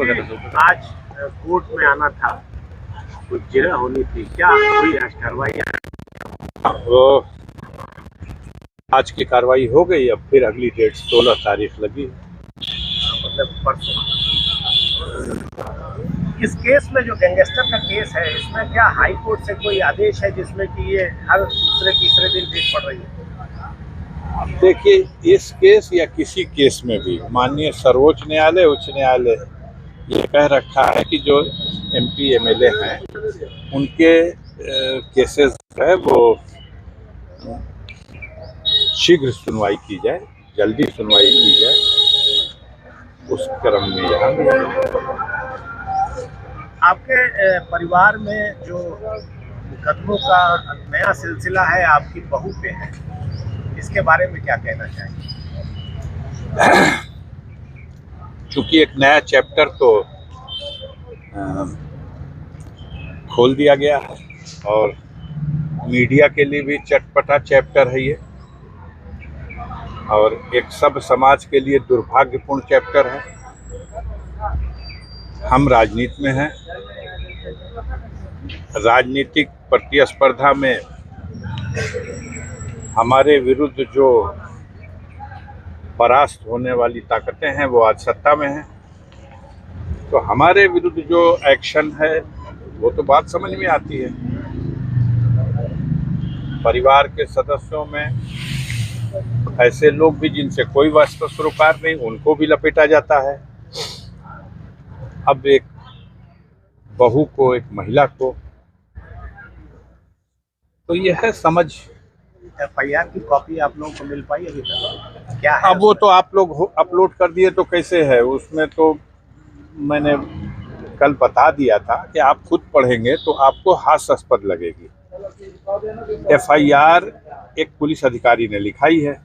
वगैरह सब। आज कोर्ट में आना था, कुछ जिरह होनी थी, क्या हुई आज कार्रवाई? वो आज की कार्रवाई हो गई, अब फिर अगली डेट 16 तारीख लगी। मतलब परसों। इस केस में जो गैंगस्टर का केस है, इसमें क्या हाई कोर्ट से कोई आदेश है जिसमें कि ये हर दूसरे तीसरे दिन डेट पड़ रही है? देखिए, इस केस या किसी केस में भी माननीय सर्वोच्च न्यायालय, उच्च न्यायालय ये कह रखा है कि जो एमपी एमएलए हैं उनके केसेस है वो शीघ्र सुनवाई की जाए, जल्दी सुनवाई की जाए, उस क्रम में यहाँ भी आपके परिवार में जो मुकदमों का नया सिलसिला है आपकी बहू पे है, इसके बारे में क्या कहना चाहिए? चूंकि एक नया चैप्टर तो खोल दिया गया है और मीडिया के लिए भी चटपटा चैप्टर है ये, और एक सब समाज के लिए दुर्भाग्यपूर्ण चैप्टर है। हम राजनीति में हैं, राजनीतिक प्रतिस्पर्धा में हमारे विरुद्ध जो परास्त होने वाली ताकतें हैं वो आज सत्ता में हैं, तो हमारे विरुद्ध जो एक्शन है वो तो बात समझ में आती है। परिवार के सदस्यों में ऐसे लोग भी जिनसे कोई वास्ता सरोकार नहीं, उनको भी लपेटा जाता है। अब एक बहू को, एक महिला को, तो यह है समझ। एफआईआर की कॉपी आप लोगों को मिल पाई अभी तक? क्या है अब वो तो आप लोग अपलोड कर दिए तो कैसे है, उसमें तो मैंने कल बता दिया था कि आप खुद पढ़ेंगे तो आपको हास्यास्पद लगेगी। एफआईआर एक पुलिस अधिकारी ने लिखाई है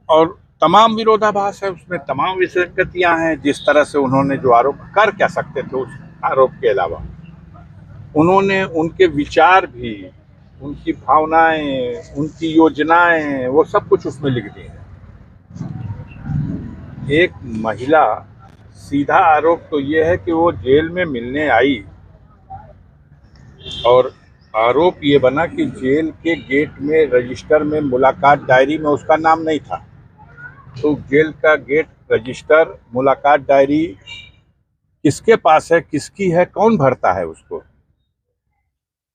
और तमाम विरोधाभास है उसमें, तमाम विसंगतियां हैं। जिस तरह से उन्होंने जो आरोप कर क्या सकते थे उस आरोप के अलावा, उन्होंने उनके विचार भी, उनकी भावनाएं, उनकी योजनाएं, वो सब कुछ उसमें लिख दी है। एक महिला, सीधा आरोप तो ये है कि वो जेल में मिलने आई और आरोप ये बना कि जेल के गेट में रजिस्टर में मुलाकात डायरी में उसका नाम नहीं था, तो जेल का गेट, रजिस्टर, मुलाकात डायरी किसके पास है, किसकी है, कौन भरता है उसको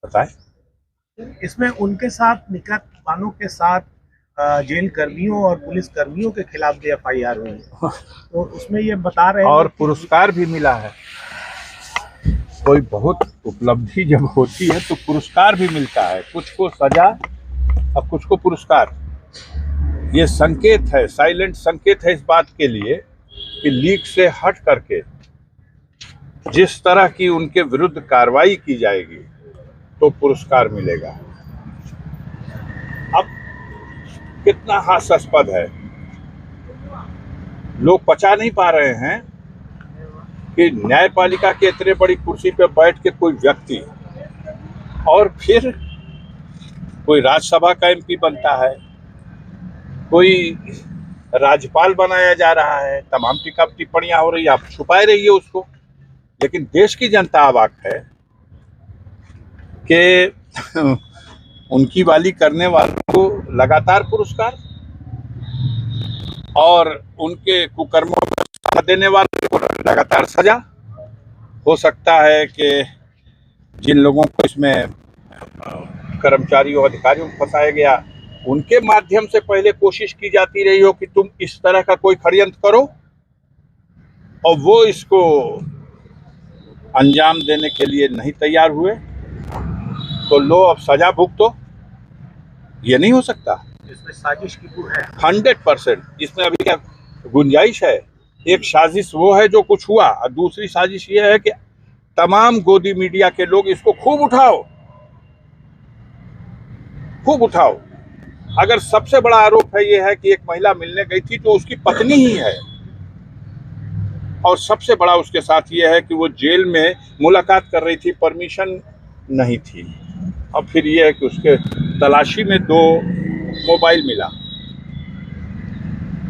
बताए? इसमें उनके साथ निकट वालों के साथ जेल कर्मियों और पुलिस कर्मियों के खिलाफ भी एफआईआर हुई है, तो उसमें ये बता रहे हैं और पुरस्कार भी मिला है। कोई बहुत उपलब्धि जब होती है तो पुरस्कार भी मिलता है, कुछ को सजा और कुछ को पुरस्कार। ये संकेत है, साइलेंट संकेत है इस बात के लिए कि लीक से हट करके जिस तरह की उनके विरुद्ध कार्रवाई की जाएगी तो पुरस्कार मिलेगा। अब कितना हास्यास्पद है, लोग पचा नहीं पा रहे हैं कि न्यायपालिका के इतने बड़ी कुर्सी पर बैठ के कोई व्यक्ति और फिर कोई राज्यसभा का एमपी बनता है, कोई राज्यपाल बनाया जा रहा है, तमाम टीका टिप्पणियां हो रही है, आप छुपाए रहिए उसको, लेकिन देश की जनता अवाक है कि उनकी वाली करने वालों को लगातार पुरस्कार और उनके कुकर्मों में साथ देने वालों को लगातार सजा। हो सकता है कि जिन लोगों को इसमें कर्मचारियों, अधिकारियों को फंसाया गया, उनके माध्यम से पहले कोशिश की जाती रही हो कि तुम इस तरह का कोई षड्यंत्र करो और वो इसको अंजाम देने के लिए नहीं तैयार हुए तो लो अब सजा भुगतो। ये नहीं हो सकता। इसमें साजिश की है 100%। इसमें अभी क्या गुंजाइश है? एक साजिश वो है जो कुछ हुआ, और दूसरी साजिश ये है कि तमाम गोदी मीडिया के लोग इसको खूब उठाओ, खूब उठाओ। अगर सबसे बड़ा आरोप है ये है कि एक महिला मिलने गई थी तो उसकी पत्नी ही है, और सबसे बड़ा उसके साथ ये है कि वो जेल में मुलाकात कर रही थी, परमिशन नहीं थी। और फिर ये है कि उसके तलाशी में 2 मोबाइल मिला।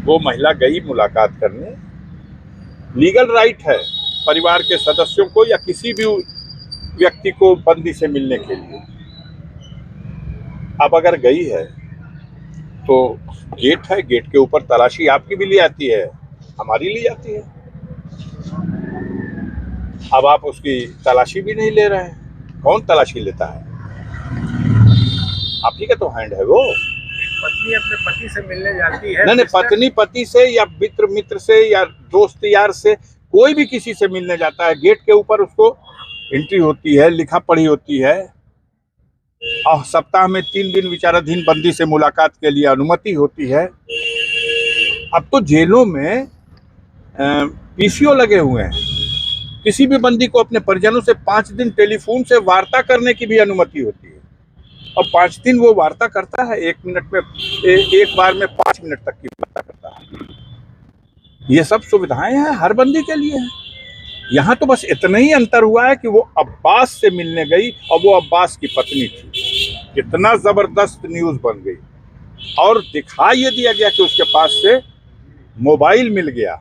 वो महिला गई मुलाकात करने, लीगल राइट है, परिवार के सदस्यों को या किसी भी व्यक्ति को बंदी से मिलने के लिए। अब अगर गई है तो गेट है, गेट के ऊपर तलाशी आपकी भी ली आती है, हमारी ली जाती है। अब आप उसकी तलाशी भी नहीं ले रहे हैं, कौन तलाशी लेता है? आप ही का तो हैंड है वो। पत्नी अपने पति से मिलने जाती है, नहीं, पत्नी पति से या मित्र से या दोस्त यार से, कोई भी किसी से मिलने जाता है, गेट के ऊपर उसको एंट्री होती है, लिखा पढ़ी होती है, और सप्ताह में 3 दिन विचाराधीन बंदी से मुलाकात के लिए अनुमति होती है। अब तो जेलों में पीसीओ लगे हुए हैं, किसी भी बंदी को अपने परिजनों से 5 दिन टेलीफोन से वार्ता करने की भी अनुमति होती है, और 5 दिन वो वार्ता करता है, 1 मिनट में एक बार में 5 मिनट तक की वार्ता करता है। ये सब सुविधाएं हैं, हर बंदी के लिए है। यहाँ तो बस इतना ही अंतर हुआ है कि वो अब्बास से मिलने गई और वो अब्बास की पत्नी थी। कितना जबरदस्त न्यूज बन गई, और दिखाई ये दिया गया कि उसके पास से मोबाइल मिल गया।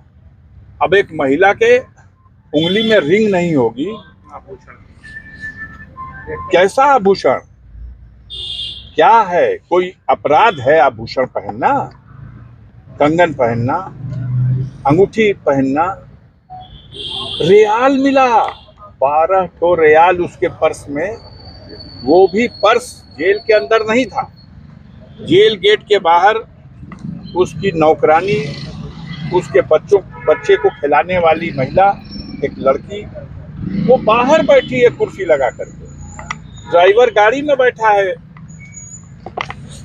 अब एक महिला के उंगली में रिंग नहीं होगी, कैसा आभूषण, क्या है, कोई अपराध है आभूषण पहनना, कंगन पहनना, अंगूठी पहनना? रियाल मिला, 12 तो रियाल उसके पर्स में, वो भी पर्स जेल के अंदर नहीं था, जेल गेट के बाहर उसकी नौकरानी, उसके बच्चे को खिलाने वाली महिला, एक लड़की, वो बाहर बैठी है कुर्सी लगा करके, ड्राइवर गाड़ी में बैठा है,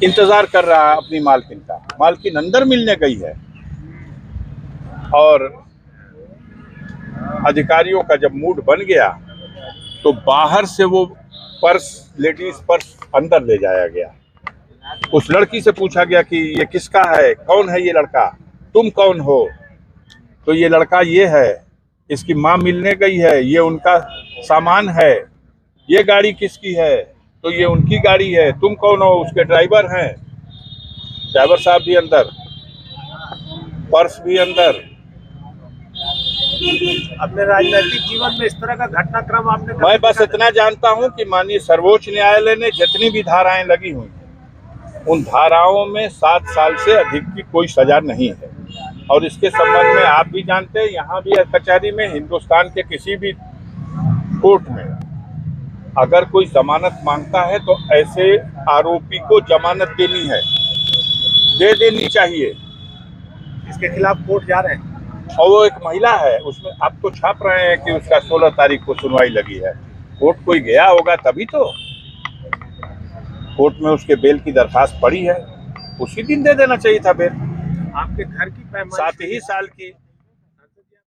इंतजार कर रहा है अपनी मालकिन का। मालकिन अंदर मिलने गई है, और अधिकारियों का जब मूड बन गया तो बाहर से वो पर्स, लेडीज पर्स अंदर ले जाया गया। उस लड़की से पूछा गया कि ये किसका है, कौन है ये लड़का, तुम कौन हो? तो ये लड़का ये है, इसकी माँ मिलने गई है, ये उनका सामान है, ये गाड़ी किसकी है? तो ये उनकी गाड़ी है, तुम कौन हो? उसके ड्राइवर हैं, ड्राइवर साहब भी अंदर, पर्स भी अंदर। अपने राजनीतिक जीवन में इस तरह का घटनाक्रम आपने? मैं बस इतना जानता हूं कि माननीय सर्वोच्च न्यायालय ने जितनी भी धाराएं लगी हुई हैं, उन धाराओं में 7 साल से अधिक की कोई सजा नहीं है। और इसके संबंध में आप भी जानते हैं, यहाँ भी कचहरी में, हिंदुस्तान के किसी भी कोर्ट में अगर कोई जमानत मांगता है तो ऐसे आरोपी को जमानत देनी है, दे देनी चाहिए। इसके खिलाफ कोर्ट जा रहे हैं, और वो एक महिला है, उसमें आप तो छाप रहे हैं कि उसका 16 तारीख को सुनवाई लगी है। कोर्ट कोई गया होगा तभी तो, कोर्ट में उसके बेल की दरखास्त पड़ी है, उसी दिन दे देना चाहिए था बेल। आपके घर की पैमाइश 7 ही साल की